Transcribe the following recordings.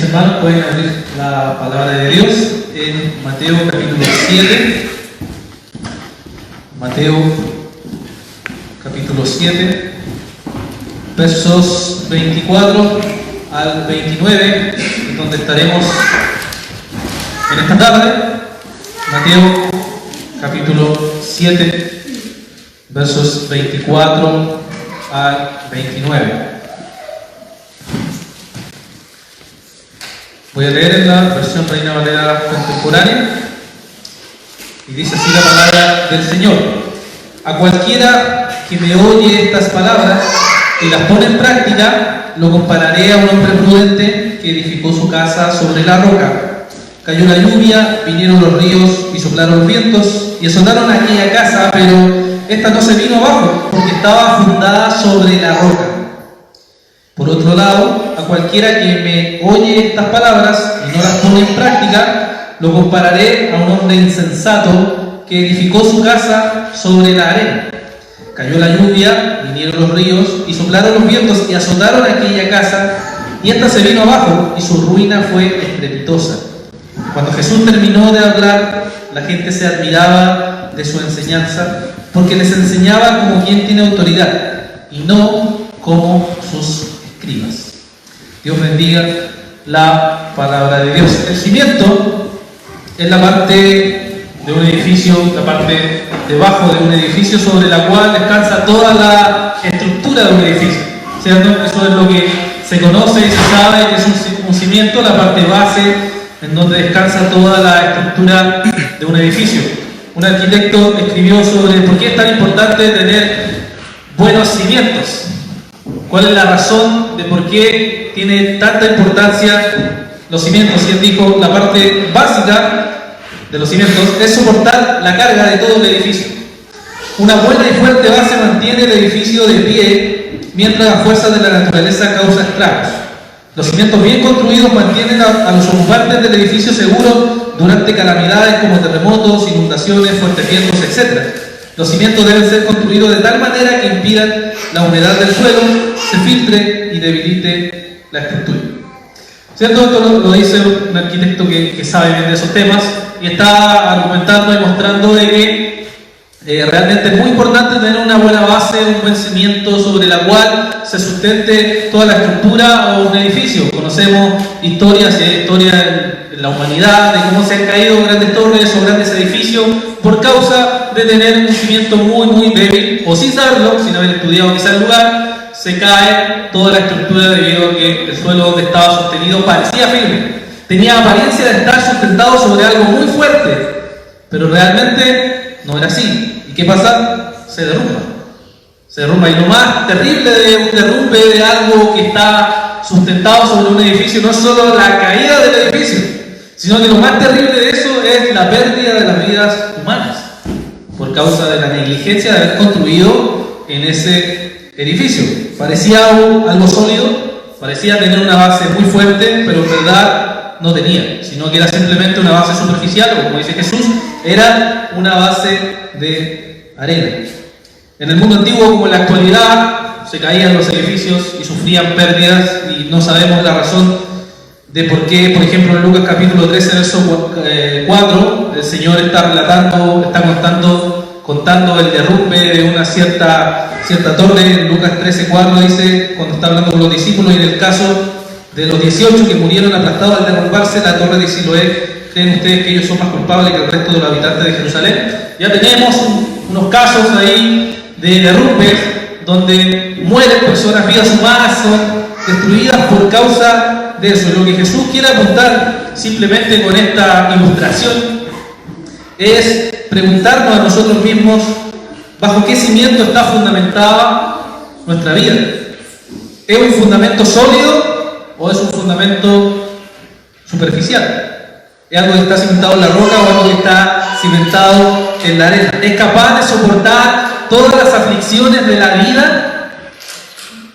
hermanos, pueden abrir la palabra de Dios en Mateo capítulo 7. Mateo capítulo 7, versos 24 al 29, es donde estaremos en esta tarde. Mateo capítulo 7, versos 24 al 29. Voy a leer en la versión Reina Valera contemporánea y dice así la palabra del Señor: a cualquiera que me oye estas palabras y las pone en práctica, lo compararé a un hombre prudente que edificó su casa sobre la roca. Cayó la lluvia, vinieron los ríos y soplaron los vientos y azotaron aquella casa, pero esta no se vino abajo porque estaba fundada sobre la roca. Por otro lado, a cualquiera que me oye estas palabras y no las pone en práctica, lo compararé a un hombre insensato que edificó su casa sobre la arena. Cayó la lluvia, vinieron los ríos y soplaron los vientos y azotaron aquella casa, y ésta se vino abajo y su ruina fue estrepitosa. Cuando Jesús terminó de hablar, la gente se admiraba de su enseñanza, porque les enseñaba como quien tiene autoridad y no como sus escribas. Dios bendiga la palabra de Dios. El cimiento es la parte de un edificio, la parte debajo de un edificio sobre la cual descansa toda la estructura de un edificio, ¿cierto? Eso es lo que se conoce y se sabe que es un cimiento, la parte base en donde descansa toda la estructura de un edificio. Un arquitecto escribió sobre por qué es tan importante tener buenos cimientos. ¿Cuál es la razón de por qué tiene tanta importancia los cimientos? Y él dijo, la parte básica de los cimientos es soportar la carga de todo el edificio. Una buena y fuerte base mantiene el edificio de pie, mientras las fuerzas de la naturaleza causan estragos. Los cimientos bien construidos mantienen a los ocupantes del edificio seguros durante calamidades como terremotos, inundaciones, fuertes vientos, etc. Los cimientos deben ser construidos de tal manera que impidan la humedad del suelo, se filtre y debilite la estructura. ¿Cierto? Esto lo dice un arquitecto que sabe bien de esos temas y está argumentando y mostrando de que realmente es muy importante tener una buena base, un buen cimiento sobre la cual se sustente toda la estructura o un edificio. Conocemos historias en la humanidad de cómo se han caído grandes torres o grandes edificios por causa de tener un cimiento muy débil, o sin saberlo, sin haber estudiado quizá el lugar, se cae toda la estructura debido a que el suelo donde estaba sostenido parecía firme. Tenía apariencia de estar sustentado sobre algo muy fuerte, pero realmente no era así. ¿Y qué pasa? Se derrumba. Se derrumba. Y lo más terrible de un derrumbe de algo que está sustentado sobre un edificio no es solo la caída del edificio, sino que lo más terrible de eso es la pérdida de las vidas humanas por causa de la negligencia de haber construido en ese edificio. Parecía algo sólido, parecía tener una base muy fuerte, pero en verdad no tenía, sino que era simplemente una base superficial, o como dice Jesús, era una base de arena. En el mundo antiguo, como en la actualidad, se caían los edificios y sufrían pérdidas, y no sabemos la razón de por qué. Por ejemplo, en Lucas capítulo 13, verso 4, el Señor está contando el derrumbe de una cierta torre. En Lucas 13, 4 dice, cuando está hablando con los discípulos, y en el caso de los 18 que murieron aplastados al derrumbarse la torre de Siloé, ¿creen ustedes que ellos son más culpables que el resto de los habitantes de Jerusalén? Ya tenemos unos casos ahí de derrumbes donde mueren personas, vidas humanas son destruidas por causa de eso. Lo que Jesús quiere apuntar simplemente con esta ilustración es preguntarnos a nosotros mismos bajo qué cimiento está fundamentada nuestra vida. ¿Es un fundamento sólido o es un fundamento superficial? ¿Es algo que está cimentado en la roca o algo que está cimentado en la arena? ¿Es capaz de soportar todas las aflicciones de la vida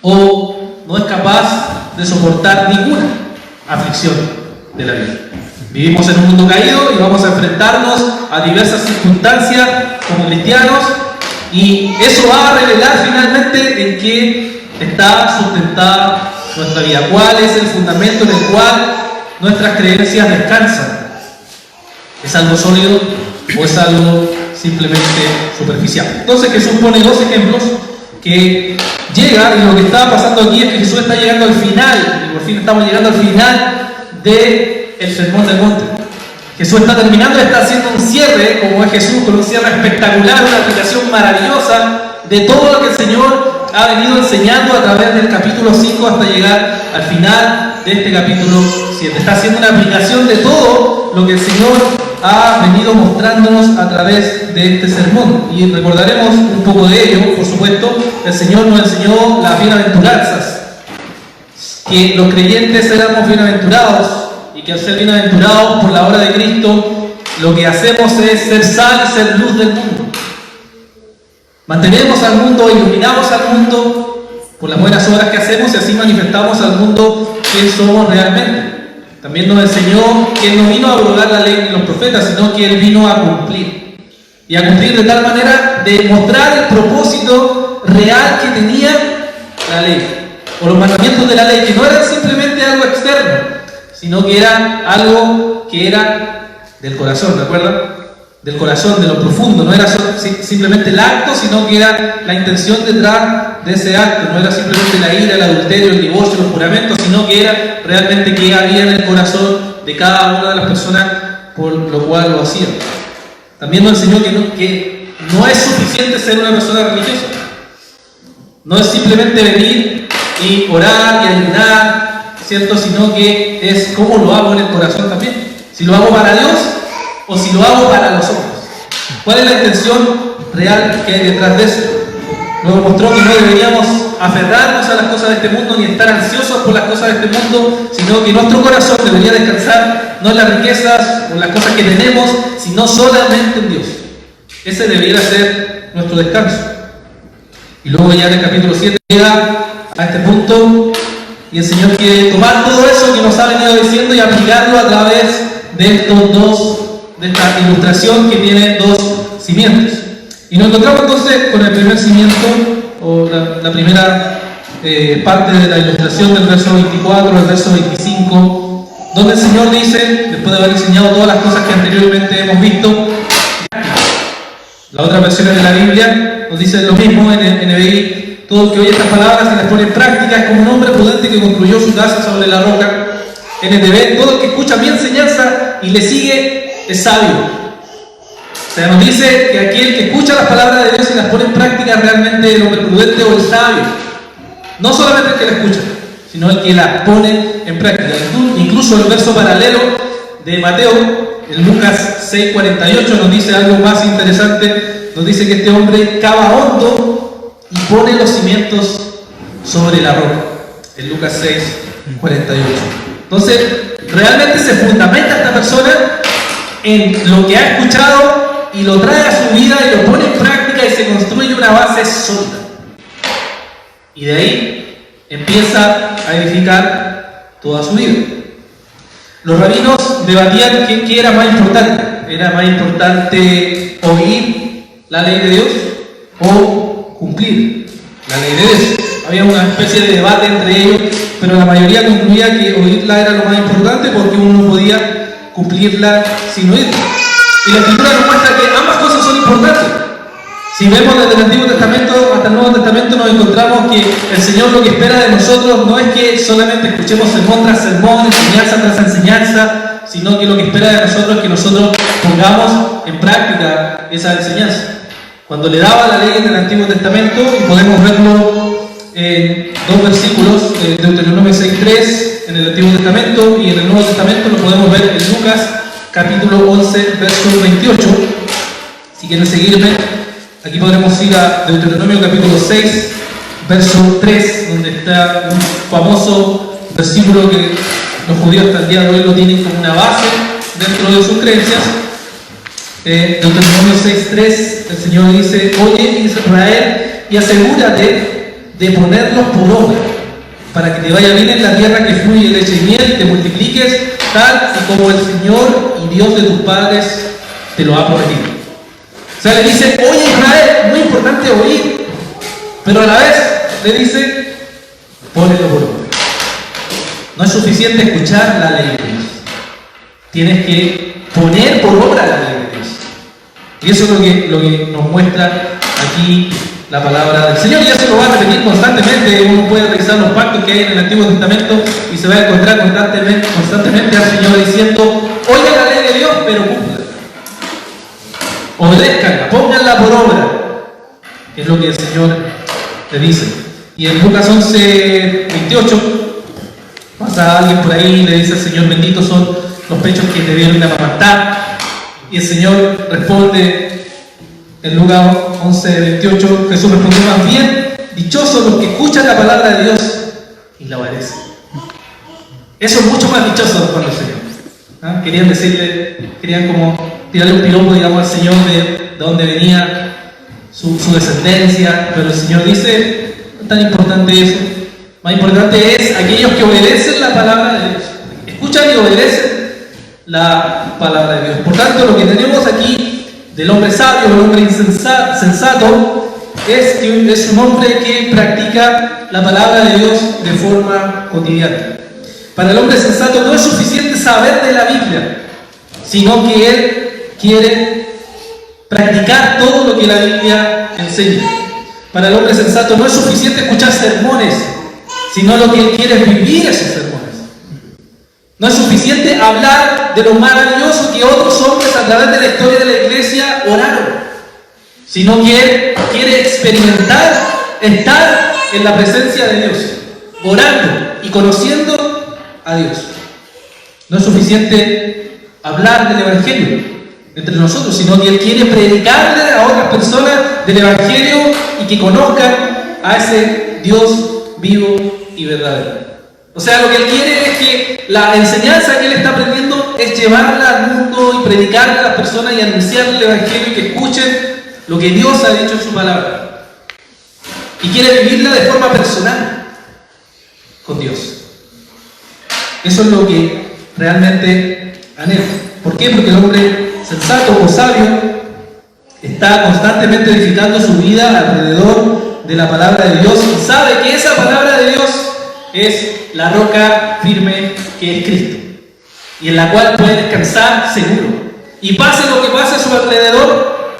o no es capaz de soportar ninguna aflicción de la vida? Vivimos en un mundo caído y vamos a enfrentarnos a diversas circunstancias como cristianos, y eso va a revelar finalmente en qué está sustentada nuestra vida, cuál es el fundamento en el cual nuestras creencias descansan. ¿Es algo sólido o es algo simplemente superficial? Entonces Jesús pone dos ejemplos que llega, y lo que está pasando aquí es que Jesús está llegando al final, y por fin estamos llegando al final del Sermón del Monte. Jesús está terminando, está haciendo un cierre, como es Jesús, con un cierre espectacular, una aplicación maravillosa de todo lo que el Señor ha venido enseñando a través del capítulo 5 hasta llegar al final de este capítulo 7. Está haciendo una aplicación de todo lo que el Señor ha venido mostrándonos a través de este sermón. Y recordaremos un poco de ello, por supuesto. El Señor nos enseñó las bienaventuranzas, que los creyentes éramos bienaventurados, y que al ser bienaventurados por la obra de Cristo, lo que hacemos es ser sal y ser luz del mundo. Mantenemos al mundo, iluminamos al mundo por las buenas obras que hacemos, y así manifestamos al mundo quién somos realmente. También nos enseñó que Él no vino a abrogar la ley ni los profetas, sino que Él vino a cumplir. Y a cumplir de tal manera de mostrar el propósito real que tenía la ley, o los mandamientos de la ley, que no eran simplemente algo externo, sino que era algo que era del corazón, ¿recuerdan? Del corazón, de lo profundo. No era simplemente el acto, sino que era la intención detrás de ese acto. No era simplemente la ira, el adulterio, el divorcio, los juramentos, sino que era realmente qué había en el corazón de cada una de las personas por lo cual lo hacían. También nos enseñó que no es suficiente ser una persona religiosa. No es simplemente venir y orar y ayunar, ¿cierto? Sino que es cómo lo hago en el corazón también. Si lo hago para Dios o si lo hago para los hombres. ¿Cuál es la intención real que hay detrás de eso? Nos mostró que no deberíamos aferrarnos a las cosas de este mundo ni estar ansiosos por las cosas de este mundo, sino que nuestro corazón debería descansar no en las riquezas o en las cosas que tenemos, sino solamente en Dios. Ese debería ser nuestro descanso. Y luego ya en el capítulo 7 llega a este punto y el Señor quiere tomar todo eso que nos ha venido diciendo y aplicarlo a través de esta ilustración que tiene dos cimientos. Y nos encontramos entonces con el primer cimiento, o la primera parte de la ilustración del verso 24 al verso 25, donde el Señor dice, después de haber enseñado todas las cosas que anteriormente hemos visto, la otra versión de la Biblia nos dice lo mismo en NBI: todo el que oye estas palabras y las pone en práctica es como un hombre prudente que construyó su casa sobre la roca. NTV: todo el que escucha mi enseñanza y le sigue es sabio. O sea, nos dice que aquel que escucha las palabras de Dios y las pone en práctica es realmente el hombre prudente o el sabio. No solamente el que la escucha, sino el que la pone en práctica. Incluso el verso paralelo de Mateo, en Lucas 6:48, nos dice algo más interesante. Nos dice que este hombre cava hondo y pone los cimientos sobre la roca. En Lucas 6:48. Entonces, realmente se fundamenta esta persona en lo que ha escuchado y lo trae a su vida y lo pone en práctica y se construye una base sólida. Y de ahí empieza a edificar toda su vida. Los rabinos debatían qué era más importante. ¿Era más importante oír la ley de Dios o cumplir la ley de Dios? Había una especie de debate entre ellos, pero la mayoría concluía que oírla era lo más importante porque uno no podía cumplirla sin oírla. Y la Escritura nos muestra que ambas cosas son importantes. Si vemos desde el Antiguo Testamento hasta el Nuevo Testamento, nos encontramos que el Señor lo que espera de nosotros no es que solamente escuchemos sermón tras sermón, enseñanza tras enseñanza, sino que lo que espera de nosotros es que nosotros pongamos en práctica esa enseñanza. Cuando le daba la ley en el Antiguo Testamento, y podemos verlo en dos versículos, Deuteronomio 6:3 en el Antiguo Testamento, y en el Nuevo Testamento lo podemos ver en Lucas capítulo 11, verso 28. Si quieren seguirme, aquí podremos ir a Deuteronomio capítulo 6, verso 3, donde está un famoso versículo que los judíos hasta el día de hoy lo tienen como una base dentro de sus creencias. Deuteronomio 6:3, el Señor dice: oye Israel, y asegúrate de ponerlos por obra, para que te vaya bien en la tierra que fluye leche y miel, y te multipliques tal y como el Señor y Dios de tus padres te lo ha prometido. O sea, le dice: oye Israel, muy importante oír, pero a la vez le dice: ponelo por obra. No es suficiente escuchar la ley de Dios. tienes que poner por obra la ley de Dios. Y eso es lo que nos muestra aquí la palabra del Señor, y eso lo va a repetir constantemente. Uno puede revisar los pactos que hay en el Antiguo Testamento y se va a encontrar constantemente al Señor diciendo: oigan la ley de Dios, pero cúmplanla, obedézcanla, pónganla por obra, que es lo que el Señor le dice. Y en Lucas 11:28 pasa alguien por ahí y le dice al Señor: benditos son los pechos que te dieron de amamantar. Y el Señor responde en Lucas 11:28, Jesús respondió: más bien, dichosos los que escuchan la palabra de Dios y la obedecen. Eso es mucho más dichoso para el Señor. ¿Ah? Querían como tirarle un piropo, digamos, al Señor de donde venía su descendencia, pero el Señor dice: no es tan importante eso, más importante es aquellos que obedecen la palabra de Dios, escuchan y obedecen la palabra de Dios. Por tanto, lo que tenemos aquí del hombre sabio, el hombre sensato, es un hombre que practica la palabra de Dios de forma cotidiana. Para el hombre sensato no es suficiente saber de la Biblia, sino que él quiere practicar todo lo que la Biblia enseña. Para el hombre sensato no es suficiente escuchar sermones, sino lo que él quiere es vivir esos sermones. No es suficiente hablar de lo maravilloso que otros hombres a través de la historia de la iglesia oraron, sino que él quiere experimentar, estar en la presencia de Dios, orando y conociendo a Dios. No es suficiente hablar del Evangelio entre nosotros, sino que él quiere predicarle a otras personas del Evangelio y que conozcan a ese Dios vivo y verdadero. O sea, lo que él quiere es que la enseñanza que él está aprendiendo es llevarla al mundo y predicarle a las personas y anunciarle el Evangelio y que escuchen lo que Dios ha dicho en su palabra. Y quiere vivirla de forma personal con Dios. Eso es lo que realmente anhela. ¿Por qué? Porque el hombre sensato o sabio está constantemente edificando su vida alrededor de la palabra de Dios y sabe que esa palabra de Dios es la roca firme que es Cristo, y en la cual puede descansar seguro. Y pase lo que pase a su alrededor,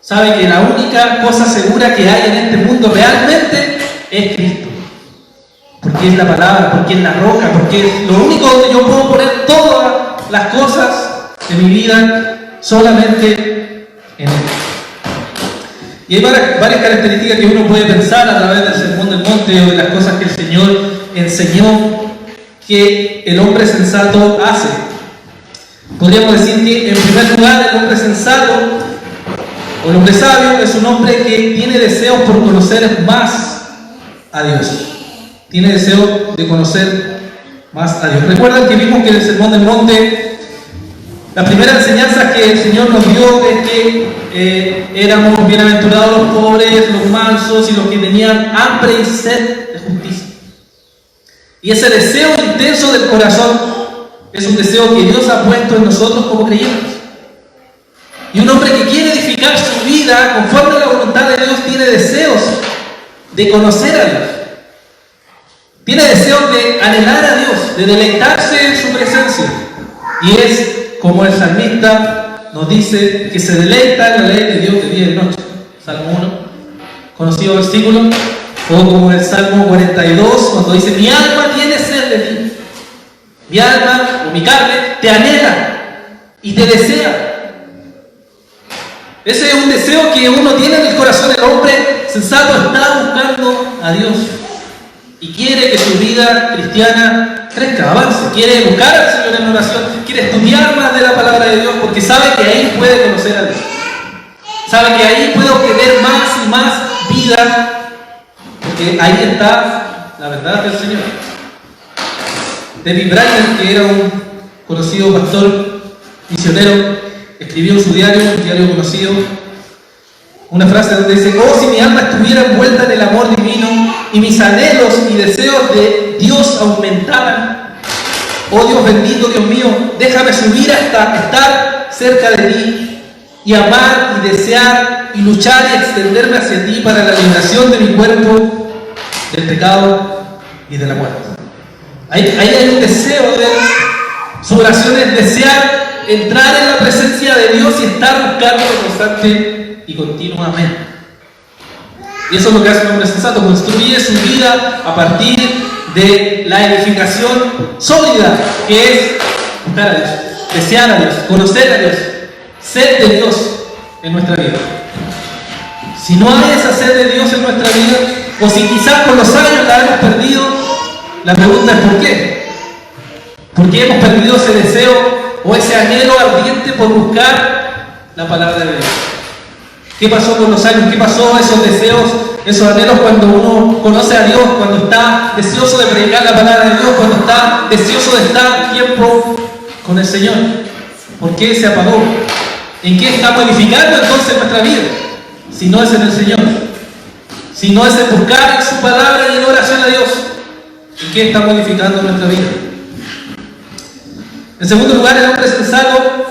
sabe que la única cosa segura que hay en este mundo realmente es Cristo. Porque es la palabra, porque es la roca, porque es lo único donde yo puedo poner todas las cosas de mi vida, solamente en Él. Y hay varias características que uno puede pensar a través del Sermón del Monte o de las cosas que el Señor enseñó que el hombre sensato hace. Podríamos decir que, en primer lugar, el hombre sensato o el hombre sabio es un hombre que tiene deseos por conocer más a Dios. Tiene deseo de conocer más a Dios. Recuerdan que vimos que en el Sermón del Monte la primera enseñanza que el Señor nos dio es que éramos bienaventurados los pobres, los mansos y los que tenían hambre y sed de justicia. Y ese deseo intenso del corazón es un deseo que Dios ha puesto en nosotros como creyentes. Y un hombre que quiere edificar su vida conforme a la voluntad de Dios tiene deseos de conocer a Dios. Tiene deseos de anhelar a Dios, de deleitarse en su presencia. Y es como el salmista nos dice que se deleita en la ley de Dios de día y de noche. Salmo 1, conocido versículo. O como el Salmo 42, cuando dice: mi alma tiene sed de ti. Mi alma o mi carne te anhela y te desea. Ese es un deseo que uno tiene en el corazón. El hombre sensato está buscando a Dios y quiere que su vida cristiana crezca, avance. Quiere buscar al Señor en oración, quiere estudiar más de la palabra de Dios, porque sabe que ahí puede conocer a Dios. Sabe que ahí puede obtener más y más vida, porque ahí está la verdad del Señor. David Brainerd, que era un conocido pastor misionero, escribió en su diario, un diario conocido, una frase donde dice: oh, si mi alma estuviera envuelta en el amor divino y mis anhelos y deseos de Dios aumentaran. Oh Dios bendito, Dios mío, déjame subir hasta estar cerca de ti y amar y desear y luchar y extenderme hacia ti para la liberación de mi cuerpo del pecado y de la muerte. Ahí hay un deseo de su oración, es desear entrar en la presencia de Dios y estar buscando constante y continuamente. Y eso es lo que hace un hombre sensato, construye su vida a partir de la edificación sólida, que es buscar a Dios, desear a Dios, conocer a Dios, sed de Dios en nuestra vida. Si no hay esa sed de Dios en nuestra vida, o si quizás con los años la hemos perdido, la pregunta es ¿por qué? ¿Por qué hemos perdido ese deseo o ese anhelo ardiente por buscar la palabra de Dios? ¿Qué pasó con los años? ¿Qué pasó esos deseos, esos anhelos cuando uno conoce a Dios, cuando está deseoso de predicar la palabra de Dios, cuando está deseoso de estar tiempo con el Señor? ¿Por qué se apagó? ¿En qué está modificando entonces nuestra vida? Si no es en el Señor, si no es en buscar en su palabra y en oración a Dios, ¿en qué está modificando nuestra vida? En segundo lugar, el hombre sensato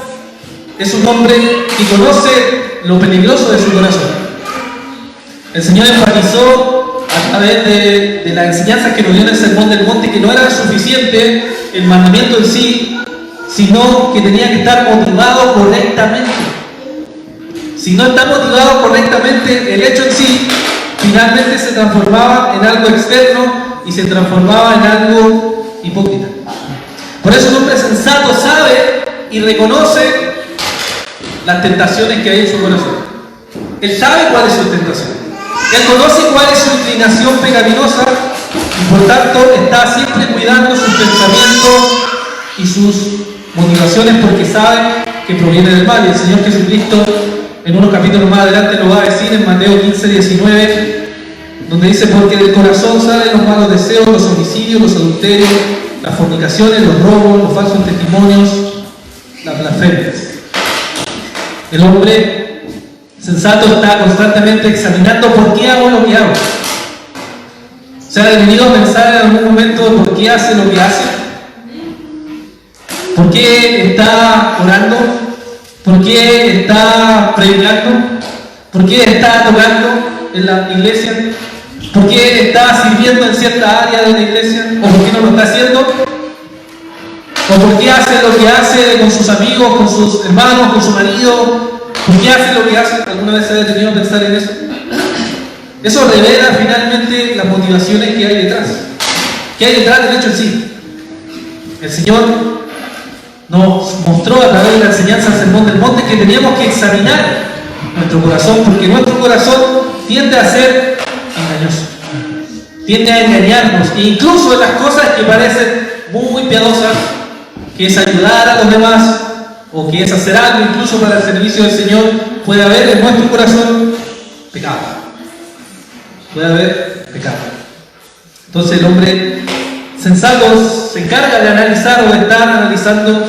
es un hombre que conoce lo peligroso de su corazón. El Señor enfatizó a través de las enseñanzas que nos dio en el Sermón del Monte que no era suficiente el mandamiento en sí, sino que tenía que estar motivado correctamente. Si no está motivado correctamente, el hecho en sí finalmente se transformaba en algo externo y se transformaba en algo hipócrita. Por eso un hombre sensato sabe y reconoce las tentaciones que hay en su corazón. Él sabe cuál es su tentación. Él conoce cuál es su inclinación pecaminosa y por tanto está siempre cuidando sus pensamientos y sus motivaciones porque sabe que proviene del mal. Y el Señor Jesucristo en unos capítulos más adelante lo va a decir en Mateo 15, 19, donde dice: porque del corazón salen los malos deseos, los homicidios, los adulterios, las fornicaciones, los robos, los falsos testimonios, las blasfemias. El hombre sensato está constantemente examinando por qué hago lo que hago. ¿Se ha detenido a pensar en algún momento por qué hace lo que hace? ¿Por qué está orando? ¿Por qué está predicando? ¿Por qué está tocando en la iglesia? ¿Por qué está sirviendo en cierta área de la iglesia? ¿O por qué no lo está haciendo? ¿O por qué hace lo que hace con sus amigos, con sus hermanos, con su marido? ¿Por qué hace lo que hace? ¿Alguna vez se ha detenido a pensar en eso? Eso revela finalmente las motivaciones que hay detrás. ¿Qué hay detrás del hecho en sí? El Señor nos mostró a través de la enseñanza del Sermón del Monte que teníamos que examinar nuestro corazón, porque nuestro corazón tiende a ser engañoso, tiende a engañarnos, e incluso en las cosas que parecen muy piadosas, que es ayudar a los demás o que es hacer algo incluso para el servicio del Señor, puede haber en nuestro corazón pecado, puede haber pecado. Entonces el hombre sensato se encarga de analizar o de estar analizando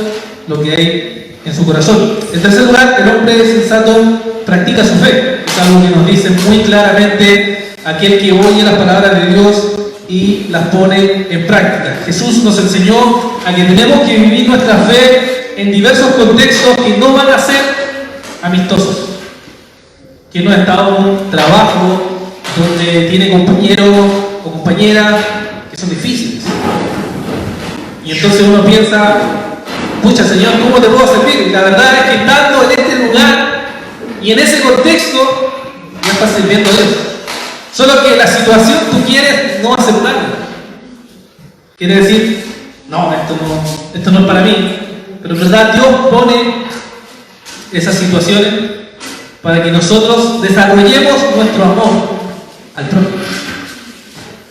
lo que hay en su corazón. En tercer lugar, el hombre sensato practica su fe. Es algo que nos dice muy claramente aquel que oye las palabras de Dios y las pone en práctica. Jesús nos enseñó a que tenemos que vivir nuestra fe en diversos contextos que no van a ser amistosos, que no ha estado en un trabajo donde tiene compañeros o compañeras que son difíciles. Y entonces uno piensa: pucha, Señor, ¿cómo te puedo servir? Y la verdad es que estando en este lugar y en ese contexto, ya estás sirviendo a Dios. Solo que la situación tú quieres no aceptarla. Quiere decir: no, esto no es para mí. Pero en verdad Dios pone esas situaciones para que nosotros desarrollemos nuestro amor al prójimo.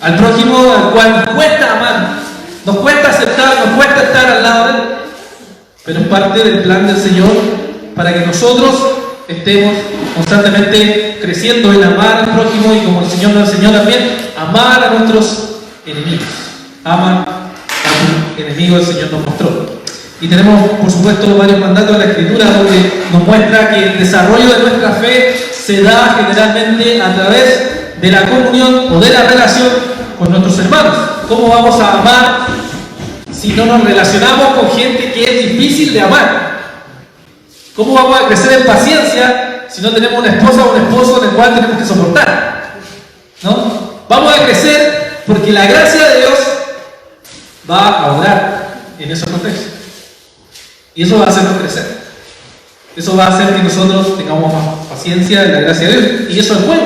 Al prójimo al cual nos cuesta amar, nos cuesta aceptar, nos cuesta estar al lado de él. Pero es parte del plan del Señor para que nosotros estemos constantemente creciendo en amar al prójimo y, como el Señor nos enseñó también, amar a nuestros enemigos. Ama a tu enemigo, el Señor nos mostró. Y tenemos, por supuesto, varios mandatos de la Escritura donde nos muestra que el desarrollo de nuestra fe se da generalmente a través de la comunión o de la relación con nuestros hermanos. ¿Cómo vamos a amar si no nos relacionamos con gente que es difícil de amar? ¿Cómo vamos a crecer en paciencia si no tenemos una esposa o un esposo en el cual tenemos que soportar? ¿No? Vamos a crecer porque la gracia de Dios va a obrar en esos contextos. Y eso va a hacernos crecer. Eso va a hacer que nosotros tengamos más paciencia en la gracia de Dios. Y eso es bueno.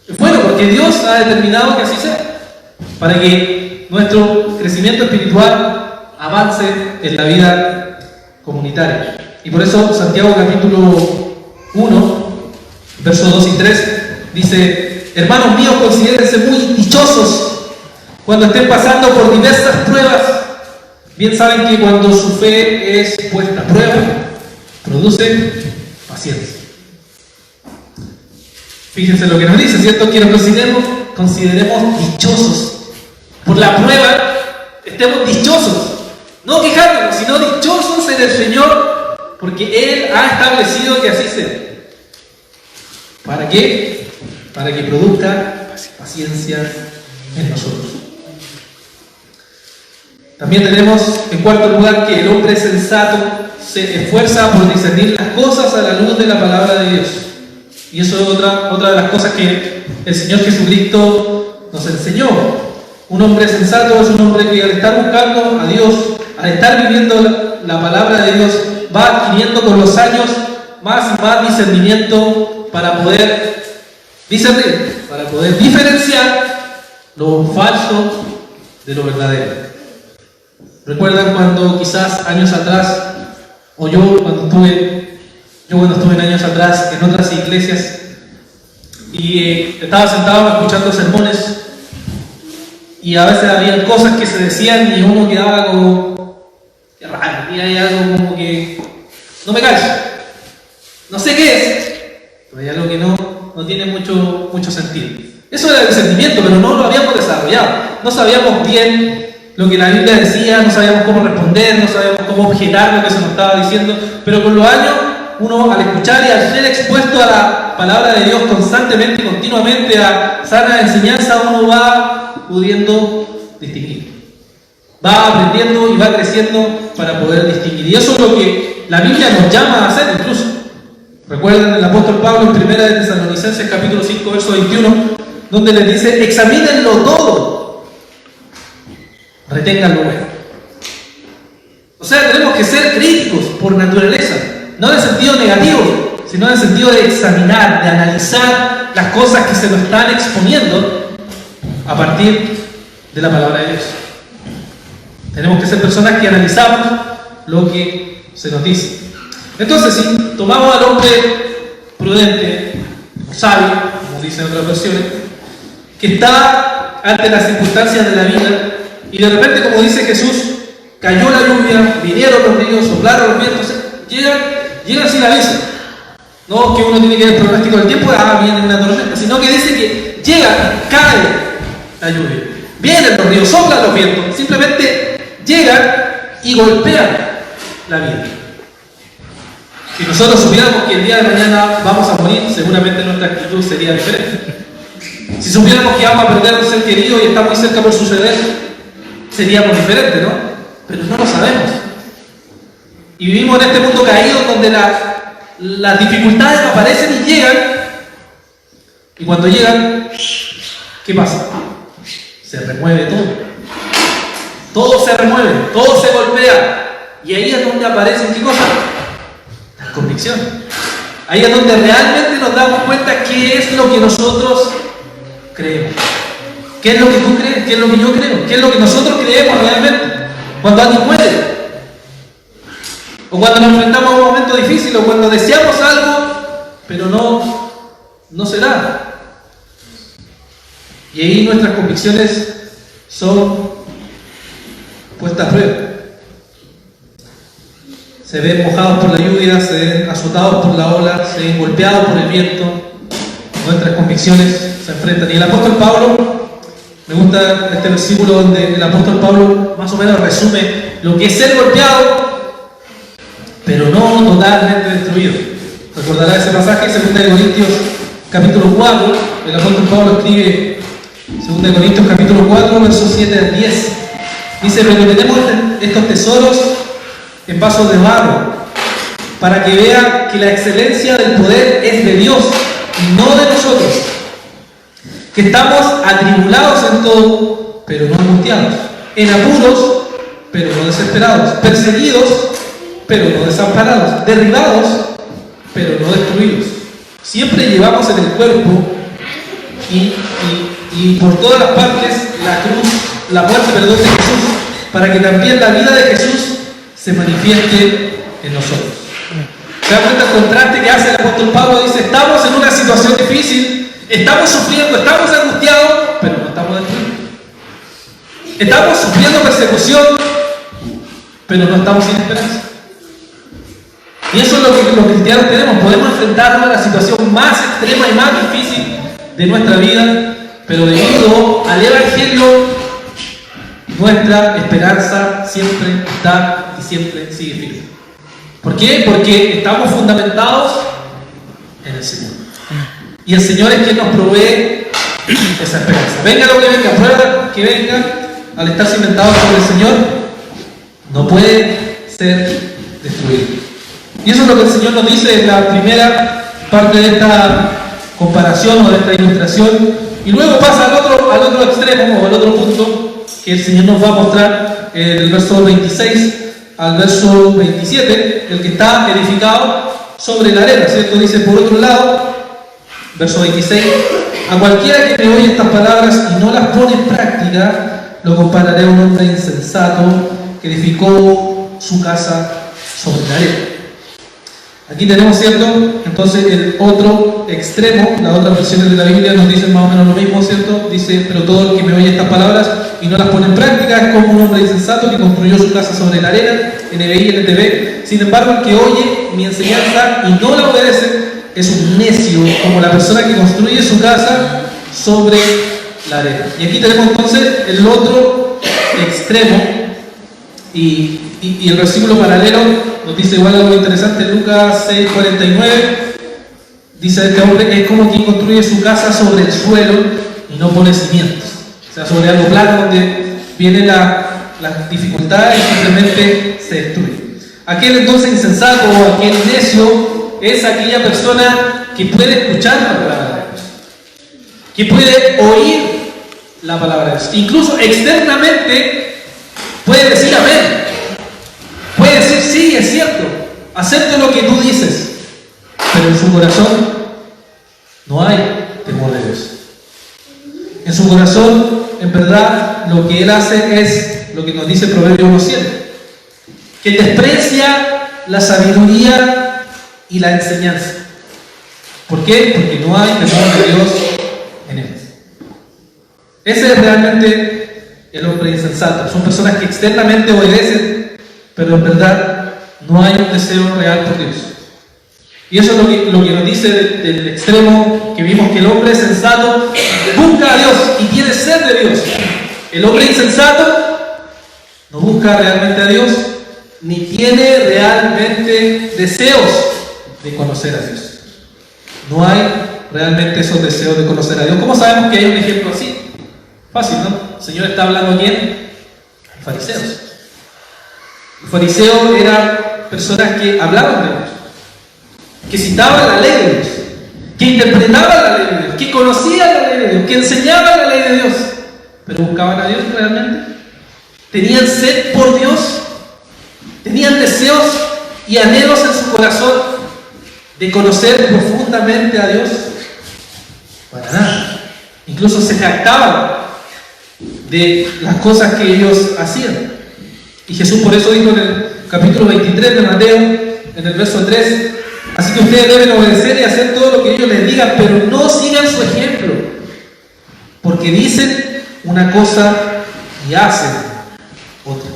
Es bueno porque Dios ha determinado que así sea. Para que nuestro crecimiento espiritual avance en la vida comunitaria. Y por eso Santiago capítulo 1, versos 2 y 3, dice: hermanos míos, considérense muy dichosos cuando estén pasando por diversas pruebas. Bien saben que cuando su fe es puesta a prueba, produce paciencia. Fíjense lo que nos dice, ¿cierto? Que nos consideremos dichosos. Por la prueba, estemos dichosos. No quejándonos, sino dichosos en el Señor, porque Él ha establecido que así sea. ¿Para qué? Para que produzca paciencia en nosotros. También tenemos, en cuarto lugar, que el hombre sensato se esfuerza por discernir las cosas a la luz de la palabra de Dios. Y eso es otra de las cosas que el Señor Jesucristo nos enseñó. Un hombre sensato es un hombre que al estar buscando a Dios, al estar viviendo la palabra de Dios, va adquiriendo con los años más y más discernimiento para poder discernir, para poder diferenciar lo falso de lo verdadero. ¿Recuerdan cuando quizás años atrás, o yo cuando estuve en años atrás en otras iglesias y estaba sentado escuchando sermones y a veces había cosas que se decían y uno quedaba como, qué raro, y hay algo como que no me callo, no sé qué es, pero hay algo que no tiene mucho sentido. Eso era el discernimiento, pero no lo habíamos desarrollado, no sabíamos bien lo que la Biblia decía, no sabíamos cómo responder, no sabíamos cómo objetar lo que se nos estaba diciendo, pero con los años uno al escuchar y al ser expuesto a la palabra de Dios constantemente y continuamente a sana enseñanza, uno va pudiendo distinguir. Va aprendiendo y va creciendo para poder distinguir. Y eso es lo que la Biblia nos llama a hacer incluso. Recuerden el apóstol Pablo en 1 de Tesalonicenses capítulo 5, verso 21, donde les dice: examínenlo todo, retengan lo bueno. O sea, tenemos que ser críticos por naturaleza. No en el sentido negativo, sino en el sentido de examinar, de analizar las cosas que se nos están exponiendo a partir de la palabra de Dios. Tenemos que ser personas que analizamos lo que se nos dice. Entonces, si tomamos al hombre prudente, sabio, como dicen otras versiones, que está ante las circunstancias de la vida, y de repente, como dice Jesús, cayó la lluvia, vinieron los ríos, soplaron los vientos, llegan sin aviso. No que uno tiene que ver el pronóstico del tiempo, viene una tormenta, sino que dice que llega, cae la lluvia, vienen los ríos, soplan los vientos, simplemente llegan y golpean la vida. Si nosotros supiéramos que el día de mañana vamos a morir, seguramente nuestra actitud sería diferente. Si supiéramos que vamos a perder a un ser querido y está muy cerca por suceder, seríamos diferentes, ¿no? Pero no lo sabemos. Y vivimos en este mundo caído donde las dificultades aparecen y llegan. Y cuando llegan, ¿qué pasa? Se remueve todo. Todo se remueve, todo se golpea. Y ahí es donde aparecen, ¿qué cosa? La convicción. Ahí es donde realmente nos damos cuenta qué es lo que nosotros creemos. ¿Qué es lo que tú crees? ¿Qué es lo que yo creo? ¿Qué es lo que nosotros creemos realmente? Cuando alguien muere, o cuando nos enfrentamos a un momento difícil, o cuando deseamos algo, pero no se da. Y ahí nuestras convicciones son puestas a prueba. Se ven mojados por la lluvia, se ven azotados por la ola, se ven golpeados por el viento. Nuestras convicciones se enfrentan. Y el apóstol Pablo, me gusta este versículo donde el apóstol Pablo más o menos resume lo que es ser golpeado, pero no totalmente destruido. Recordará ese pasaje en 2 Corintios capítulo 4, el apóstol Pablo escribe 2 Corintios capítulo 4, versos 7 al 10. Dice: pero tenemos estos tesoros en vasos de barro, para que vea que la excelencia del poder es de Dios y no de nosotros, que estamos atribulados en todo, pero no angustiados, en apuros, pero no desesperados, perseguidos, pero no desamparados, derribados, pero no destruidos. Siempre llevamos en el cuerpo y por todas las partes la muerte de Jesús, para que también la vida de Jesús se manifieste en nosotros. ¿Se dan cuenta el contraste que hace el apóstol Pablo? Dice, estamos en una situación difícil, estamos sufriendo, estamos angustiados, pero no estamos destruidos. Estamos sufriendo persecución, pero no estamos sin esperanza. Y eso es lo que los cristianos tenemos. Podemos enfrentarnos a la situación más extrema y más difícil de nuestra vida, pero debido al Evangelio, nuestra esperanza siempre está y siempre sigue firme. ¿Por qué? Porque estamos fundamentados en el Señor. Y el Señor es quien nos provee esa esperanza. Venga lo que venga, prueba que venga, al estar cimentado sobre el Señor, no puede ser destruido. Y eso es lo que el Señor nos dice en la primera parte de esta comparación o de esta ilustración. Y luego pasa al otro extremo o al otro punto que el Señor nos va a mostrar en el verso 26 al verso 27, el que está edificado sobre la arena, ¿cierto? Dice, por otro lado, verso 26, a cualquiera que me oye estas palabras y no las pone en práctica, lo compararé a un hombre insensato que edificó su casa sobre la arena. Aquí tenemos, ¿cierto? Entonces el otro extremo, las otras versiones de la Biblia nos dicen más o menos lo mismo, ¿cierto? Dice, pero todo el que me oye estas palabras y no las pone en práctica es como un hombre insensato que construyó su casa sobre la arena, NBI y NTV. Sin embargo, el que oye mi enseñanza y no la obedece es un necio, como la persona que construye su casa sobre la arena. Y aquí tenemos entonces el otro extremo. Y el versículo paralelo nos dice igual algo interesante. Lucas 6:49 dice, este hombre es como quien construye su casa sobre el suelo y no pone cimientos, o sea, sobre algo plano donde vienen las dificultades y simplemente se destruye. Aquel entonces insensato o aquel necio es aquella persona que puede escuchar la palabra de Dios, que puede oír la palabra de Dios, incluso externamente puede decir amén, puede decir sí, es cierto, acepto lo que tú dices, pero en su corazón no hay temor de Dios. En su corazón, en verdad, lo que él hace es lo que nos dice Proverbios 1:7, que desprecia la sabiduría y la enseñanza. ¿Por qué? Porque no hay temor de Dios en él. Ese es realmente el hombre insensato. Son personas que externamente obedecen, pero en verdad no hay un deseo real por Dios. Y eso es lo que nos dice del extremo que vimos, que el hombre sensato busca a Dios y tiene sed de Dios. El hombre insensato no busca realmente a Dios, ni tiene realmente deseos de conocer a Dios. No hay realmente esos deseos de conocer a Dios. ¿Cómo sabemos que hay un ejemplo así? Fácil, ¿no? El Señor está hablando a ¿quién? Fariseos. Los fariseos eran personas que hablaban de Dios, que citaban la ley de Dios, que interpretaban la ley de Dios, que conocían la ley de Dios, que enseñaban la ley de Dios, pero buscaban a Dios realmente. Tenían sed por Dios, tenían deseos y anhelos en su corazón de conocer profundamente a Dios. Para nada. Incluso se jactaban de las cosas que ellos hacían. Y Jesús por eso dijo en el capítulo 23 de Mateo, en el verso 3, así que ustedes deben obedecer y hacer todo lo que ellos les digan, pero no sigan su ejemplo, porque dicen una cosa y hacen otra.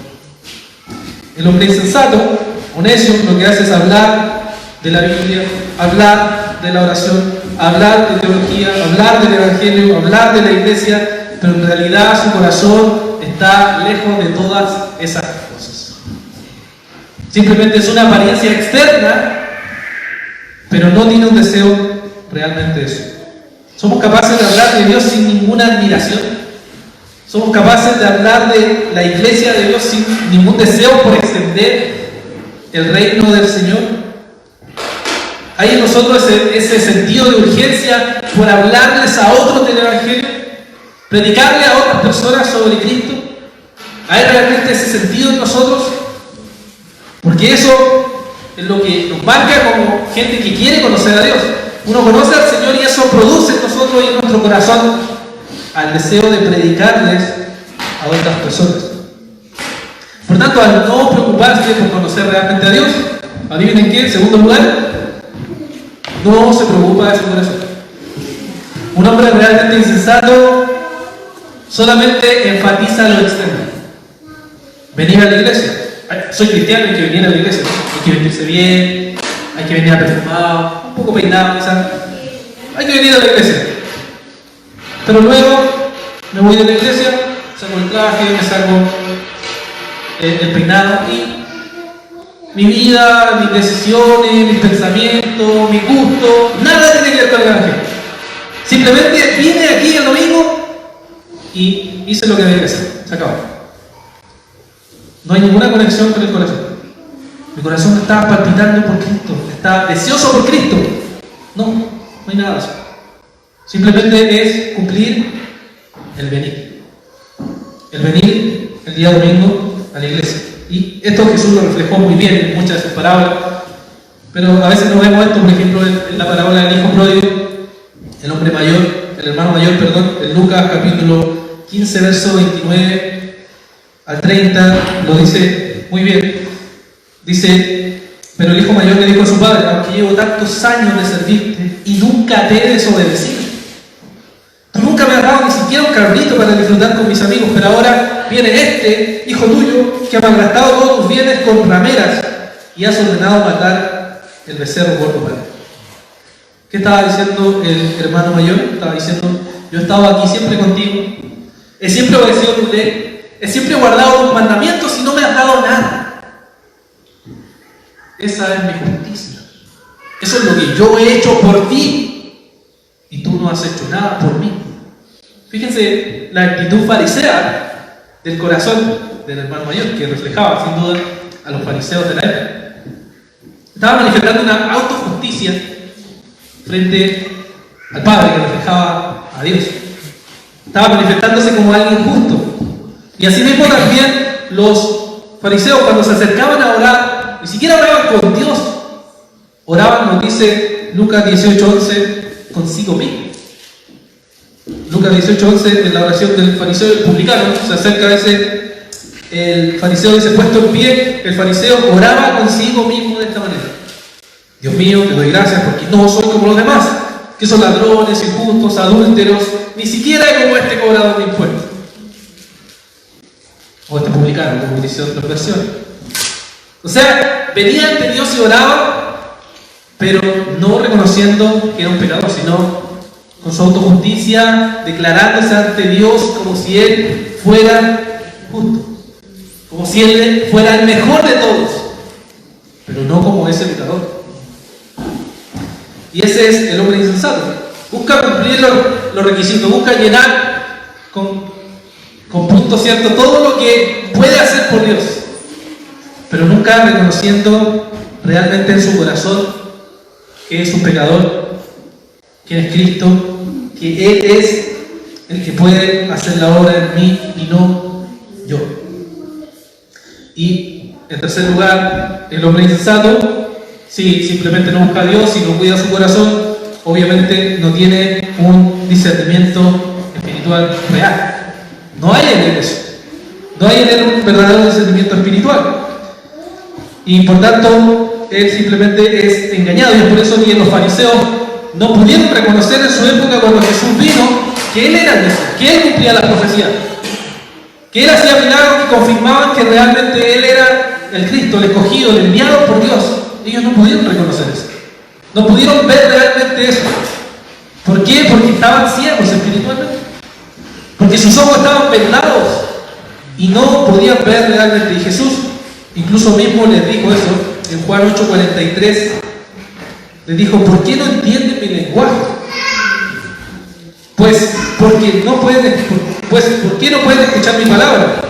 El hombre insensato o necio lo que hace es hablar de la Biblia, hablar de la oración, hablar de teología, hablar del Evangelio, hablar de la iglesia, pero en realidad su corazón está lejos de todas esas cosas. Simplemente es una apariencia externa, pero no tiene un deseo realmente de eso. Somos capaces de hablar de Dios sin ninguna admiración. Somos capaces de hablar de la iglesia de Dios sin ningún deseo por extender el reino del Señor. Hay en nosotros ese sentido de urgencia por hablarles a otros del Evangelio, predicarle a otras personas sobre Cristo. ¿Hay realmente ese sentido en nosotros? Porque eso es lo que nos marca como gente que quiere conocer a Dios. Uno conoce al Señor y eso produce en nosotros y en nuestro corazón al deseo de predicarles a otras personas. Por tanto, al no preocuparse por conocer realmente a Dios, adivinen qué, en segundo lugar, no se preocupa de su corazón. Un hombre realmente insensato solamente enfatiza lo externo. Venir a la iglesia. Soy cristiano, hay que venir a la iglesia, ¿no? Hay que vestirse bien, hay que venir perfumado, un poco peinado quizás. Hay que venir a la iglesia. Pero luego me voy de la iglesia, saco el traje, me saco el peinado y mi vida, mis decisiones, mis pensamientos, mi gusto, nada tiene que ver con el evangelio. Simplemente vine aquí el domingo y hice lo que debía hacer. Se acabó. No hay ninguna conexión con el corazón. Mi corazón está palpitando por Cristo, está deseoso por Cristo. No hay nada de eso. Simplemente es cumplir el venir. El venir el día domingo a la iglesia. Y esto Jesús lo reflejó muy bien en muchas de sus parábolas. Pero a veces no vemos esto, por ejemplo, en la parábola del hijo pródigo, el hombre mayor, el hermano mayor, perdón, en Lucas capítulo 15, verso 29 al 30, lo dice muy bien. Dice, pero el hijo mayor le dijo a su padre, aunque llevo tantos años de servirte y nunca te he desobedecido. Tú nunca me has dado ni siquiera un cabrito para disfrutar con mis amigos, pero ahora viene este, hijo tuyo, que ha malgastado todos tus bienes con rameras y has ordenado matar el becerro por tu padre. ¿Qué estaba diciendo el hermano mayor? Estaba diciendo, yo he estado aquí siempre contigo, he siempre obedecido tu ley, he siempre guardado tus mandamientos y no me has dado nada. Esa es mi justicia. Eso es lo que yo he hecho por ti. Y tú no has hecho nada por mí. Fíjense la actitud farisea del corazón del hermano mayor, que reflejaba sin duda a los fariseos de la época. Estaba manifestando una autojusticia frente al Padre, que reflejaba a Dios. Estaba manifestándose como alguien justo. Y así mismo también los fariseos, cuando se acercaban a orar, ni siquiera oraban con Dios. Oraban, nos dice Lucas 18:11, consigo mismo. Lucas 18:11, en la oración del fariseo y el publicano, se acerca a el fariseo dice, puesto en pie, el fariseo oraba consigo mismo de esta manera. Dios mío, te doy gracias porque no soy como los demás, que son ladrones, injustos, adúlteros, ni siquiera como este cobrador de impuestos. O este publicano, como dice otra versión. O sea, venía ante Dios y oraba, pero no reconociendo que era un pecador, sino con su autojusticia, declarándose ante Dios como si Él fuera justo, como si Él fuera el mejor de todos, pero no como ese pecador. Y ese es el hombre insensato. Busca cumplir los requisitos, busca llenar con punto cierto todo lo que puede hacer por Dios, pero nunca reconociendo realmente en su corazón que es un pecador, que es Cristo, que Él es el que puede hacer la obra en mí y no yo. Y en tercer lugar, el hombre insensato, si simplemente no busca a Dios y no cuida su corazón, obviamente no tiene un discernimiento espiritual real. No hay en él eso. No hay en él un verdadero discernimiento espiritual. Y por tanto, él simplemente es engañado. Y es por eso que los fariseos no pudieron reconocer en su época, cuando Jesús vino, que Él era el Mesías, que Él cumplía las profecías, que Él hacía milagros que confirmaban que realmente Él era el Cristo, el escogido, el enviado por Dios. Ellos no pudieron reconocer eso. No pudieron ver realmente eso. ¿Por qué? Porque estaban ciegos espiritualmente. Porque sus ojos estaban vendados y no podían ver realmente. Y Jesús incluso mismo les dijo eso en Juan 8:43. Les dijo, ¿por qué no entienden mi lenguaje? ¿Por qué no pueden escuchar mi palabra?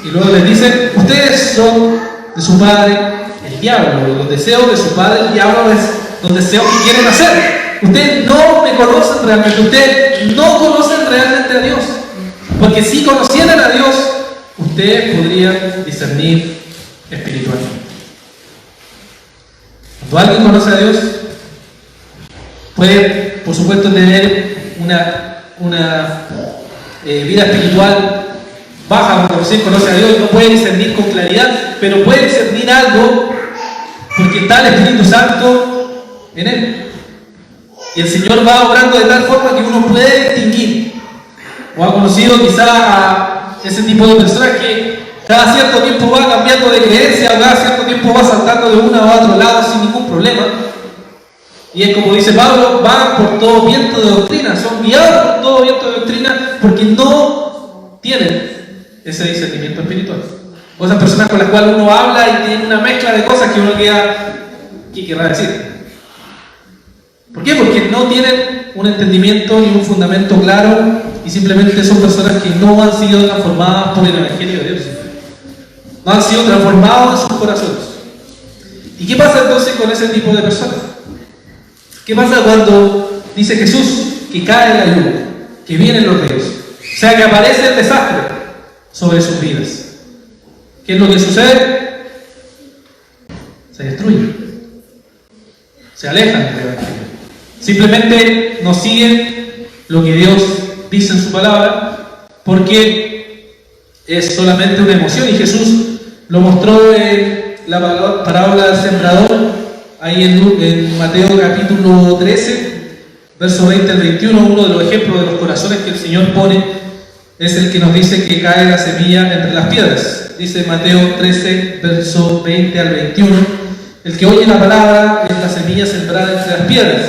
Y luego les dice, ustedes son de su padre el diablo, y los deseos de su padre el diablo es los deseos que quieren hacer. Ustedes no me conocen realmente, ustedes no conocen realmente a Dios. Porque si conocieran a Dios, ustedes podrían discernir espiritualmente. Cuando alguien conoce a Dios, puede, por supuesto, tener una vida espiritual baja, cuando recién conoce a Dios, no puede discernir con claridad, pero puede discernir algo porque está el Espíritu Santo en él. Y el Señor va obrando de tal forma que uno puede distinguir. O ha conocido quizá a ese tipo de personas que cada cierto tiempo va cambiando de creencia, o cada cierto tiempo va saltando de uno a otro lado sin ningún problema. Y es como dice Pablo, van por todo viento de doctrina, son guiados por todo viento de doctrina porque no tienen ese discernimiento espiritual. O esas personas con las cuales uno habla y tiene una mezcla de cosas que uno queda, ¿qué querrá decir? ¿Por qué? Porque no tienen un entendimiento ni un fundamento claro y simplemente son personas que no han sido transformadas por el Evangelio de Dios. No han sido transformados en sus corazones. ¿Y qué pasa entonces con ese tipo de personas? ¿Qué pasa cuando dice Jesús que cae la lluvia, que vienen los ríos? O sea, que aparece el desastre sobre sus vidas. ¿Qué es lo que sucede? Se destruyen. Se alejan del Evangelio. Simplemente no siguen lo que Dios dice en su palabra porque es solamente una emoción. Y Jesús lo mostró en la parábola del sembrador. Ahí en Mateo capítulo 13, verso 20 al 21, uno de los ejemplos de los corazones que el Señor pone es el que nos dice que cae la semilla entre las piedras. Dice Mateo 13, verso 20 al 21, el que oye la palabra es la semilla sembrada entre las piedras,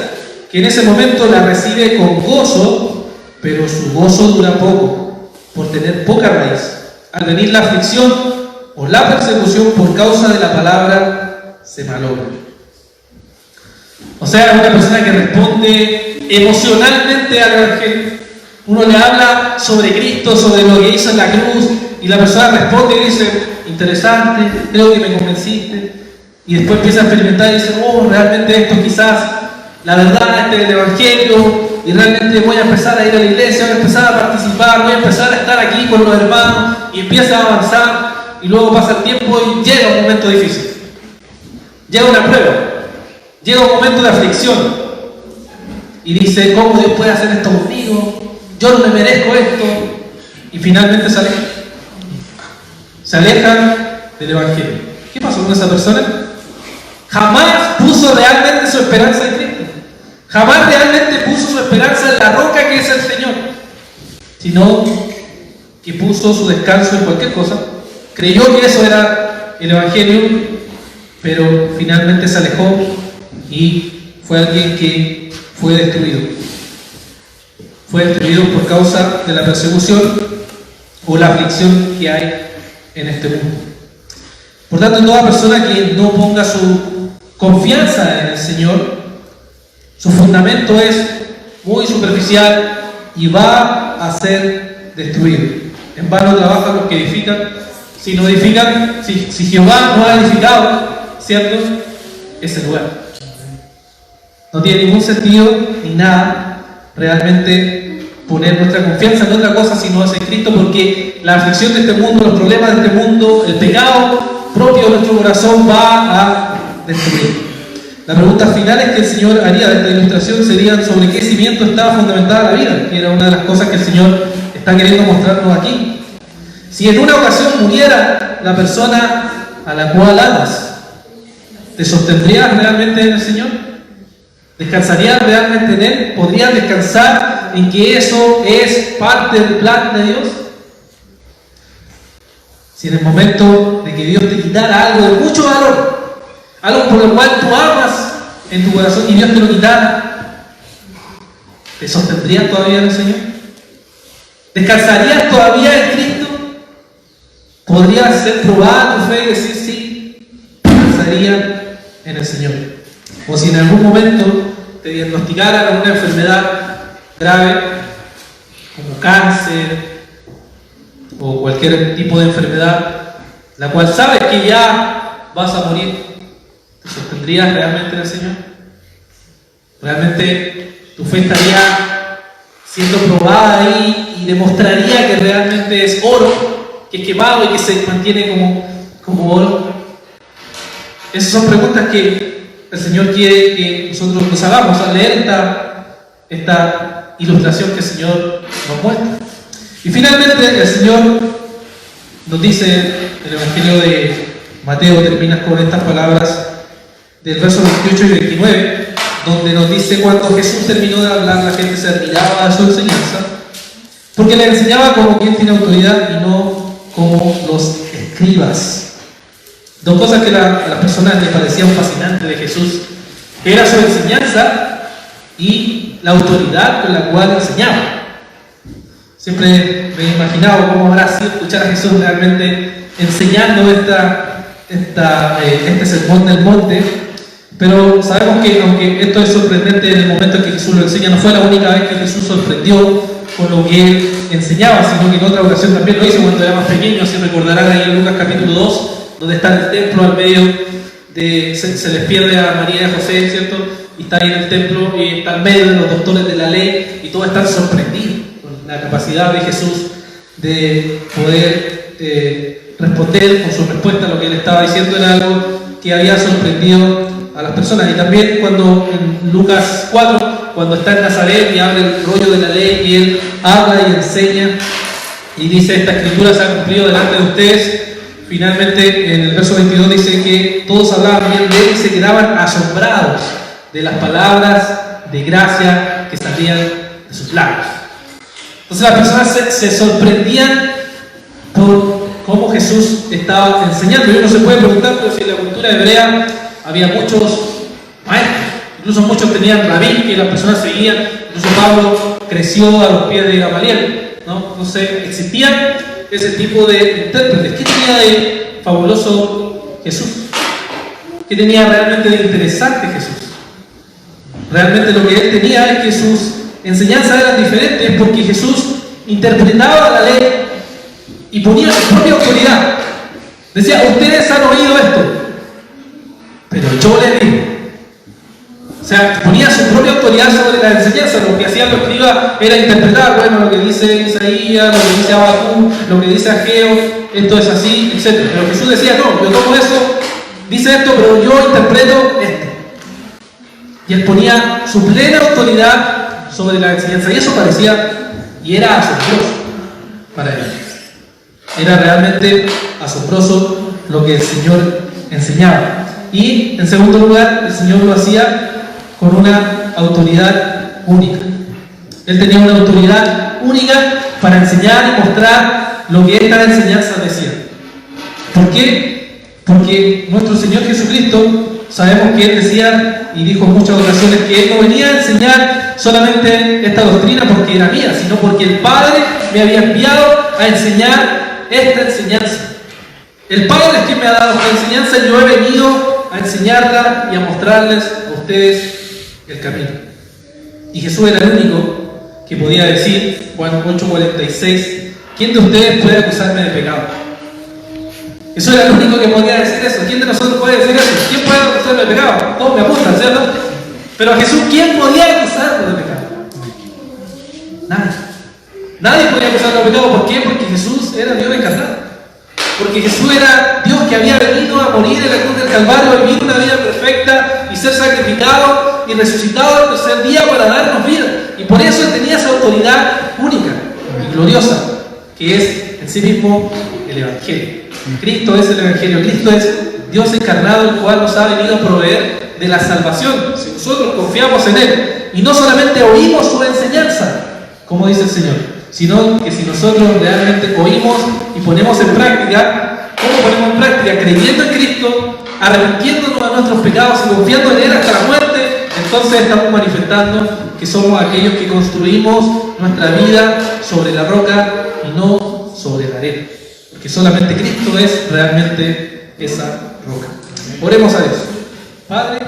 que en ese momento la recibe con gozo, pero su gozo dura poco, por tener poca raíz. Al venir la aflicción o la persecución por causa de la palabra, se malogra. O sea, una persona que responde emocionalmente al Evangelio. Uno le habla sobre Cristo, sobre lo que hizo en la cruz, y la persona responde y dice, interesante, creo que me convenciste. Y después empieza a experimentar y dice, oh, realmente esto quizás, la verdad, este es el Evangelio, y realmente voy a empezar a ir a la iglesia, voy a empezar a participar, voy a empezar a estar aquí con los hermanos, y empieza a avanzar, y luego pasa el tiempo y llega un momento difícil. Llega una prueba. Llega un momento de aflicción y dice, ¿cómo Dios puede hacer esto conmigo? Yo no me merezco esto. Y finalmente se aleja. Se aleja del Evangelio. ¿Qué pasó con esa persona? Jamás puso realmente su esperanza en Cristo. Jamás realmente puso su esperanza en la roca que es el Señor. Sino que puso su descanso en cualquier cosa. Creyó que eso era el Evangelio, pero finalmente se alejó y fue alguien que fue destruido. Fue destruido por causa de la persecución o la aflicción que hay en este mundo. Por tanto, toda persona que no ponga su confianza en el Señor, su fundamento es muy superficial y va a ser destruido. En vano trabajan los que edifican. Si no edifican, si Jehová no ha edificado, ¿cierto?, ese lugar. No tiene ningún sentido ni nada realmente poner nuestra confianza en otra cosa sino en Cristo, porque la aflicción de este mundo, los problemas de este mundo, el pecado propio de nuestro corazón va a destruir. La pregunta final es que el Señor haría de esta ilustración serían sobre qué cimiento estaba fundamentada la vida, que era una de las cosas que el Señor está queriendo mostrarnos aquí. Si en una ocasión muriera la persona a la cual amas, ¿te sostendrías realmente en el Señor? ¿Descansarías realmente en Él? ¿Podrías descansar en que eso es parte del plan de Dios? Si en el momento de que Dios te quitara algo de mucho valor, algo por lo cual tú amas en tu corazón y Dios te lo quitara, ¿te sostendrías todavía en el Señor? ¿Descansarías todavía en Cristo? ¿Podrías ser probada tu fe y decir sí, descansaría en el Señor? O si en algún momento te diagnosticaran una enfermedad grave, como cáncer o cualquier tipo de enfermedad, la cual sabes que ya vas a morir, ¿te sostendrías realmente en el Señor? ¿Realmente tu fe estaría siendo probada ahí y demostraría que realmente es oro, que es quemado y que se mantiene como oro? Esas son preguntas que el Señor quiere que nosotros nos hagamos al leer esta ilustración que el Señor nos muestra. Y finalmente el Señor nos dice, el Evangelio de Mateo termina con estas palabras del verso 28 y 29, donde nos dice: cuando Jesús terminó de hablar, la gente se admiraba de su enseñanza, porque le enseñaba como quien tiene autoridad y no como los escribas. Dos cosas que a las personas les parecían fascinantes de Jesús: era su enseñanza y la autoridad con la cual enseñaba. Siempre me he imaginado cómo habrá sido escuchar a Jesús realmente enseñando este sermón del monte. Pero sabemos que, aunque esto es sorprendente en el momento en que Jesús lo enseña, no fue la única vez que Jesús sorprendió con lo que él enseñaba, sino que en otra ocasión también lo hizo cuando era más pequeño. Si recordarán ahí en Lucas capítulo 2, donde está el templo al medio, se les pierde a María y a José, ¿cierto? Y está ahí en el templo y está al medio de los doctores de la ley, y todos están sorprendidos con la capacidad de Jesús de poder responder con su respuesta a lo que él estaba diciendo. Era algo que había sorprendido a las personas. Y también cuando en Lucas 4, cuando está en Nazaret y abre el rollo de la ley y él habla y enseña y dice: esta escritura se ha cumplido delante de ustedes. Finalmente en el verso 22 dice que todos hablaban bien de él y se quedaban asombrados de las palabras de gracia que salían de sus labios. Entonces las personas se sorprendían por cómo Jesús estaba enseñando. Y uno se puede preguntar, pero si en la cultura hebrea había muchos maestros, incluso muchos tenían rabí que las personas seguían. Incluso Pablo creció a los pies de Gamaliel, ¿no? Entonces existían ese tipo de intérpretes. ¿Qué tenía de fabuloso Jesús? ¿Qué tenía realmente de interesante Jesús? Realmente lo que él tenía es que sus enseñanzas eran diferentes, porque Jesús interpretaba la ley y ponía su propia autoridad. Decía: ustedes han oído esto, pero yo les digo. O sea, ponía su propia autoridad sobre la enseñanza. Lo que hacían los escribas era interpretar, bueno, lo que dice Isaías, lo que dice Abacú, lo que dice Ageo, esto es así, etc. Pero Jesús decía: no, yo tomo eso, dice esto, pero yo interpreto esto. Y él ponía su plena autoridad sobre la enseñanza. Y eso parecía y era asombroso para él. Era realmente asombroso lo que el Señor enseñaba. Y en segundo lugar, el Señor lo hacía con una autoridad única. Él tenía una autoridad única para enseñar y mostrar lo que esta enseñanza decía. ¿Por qué? Porque nuestro Señor Jesucristo, sabemos que Él decía y dijo en muchas ocasiones que Él no venía a enseñar solamente esta doctrina porque era mía, sino porque el Padre me había enviado a enseñar esta enseñanza. El Padre es quien me ha dado esta enseñanza y yo he venido a enseñarla y a mostrarles a ustedes el camino. Y Jesús era el único que podía decir, Juan 8:46, ¿quién de ustedes puede acusarme de pecado? Jesús era el único que podía decir eso. ¿Quién de nosotros puede decir eso? ¿Quién puede acusarme de pecado? Todos me apuntan, ¿cierto? Pero a Jesús, ¿quién podía acusarlo de pecado? Nadie. Nadie podía acusarlo de pecado. ¿Por qué? Porque Jesús era Dios encarnado. Porque Jesús era Dios que había venido a morir en la cruz del Calvario, a vivir una vida perfecta y ser sacrificado y resucitado el tercer día para darnos vida. Y por eso Él tenía esa autoridad única y gloriosa, que es en sí mismo el Evangelio. Cristo es el Evangelio. Cristo es Dios encarnado, el cual nos ha venido a proveer de la salvación. Si nosotros confiamos en Él y no solamente oímos su enseñanza, como dice el Señor, sino que si nosotros realmente oímos y ponemos en práctica, ¿cómo ponemos en práctica? Creyendo en Cristo, arrepintiéndonos de nuestros pecados y confiando en Él hasta la muerte, entonces estamos manifestando que somos aquellos que construimos nuestra vida sobre la roca y no sobre la arena. Porque solamente Cristo es realmente esa roca. Oremos a Dios. Padre,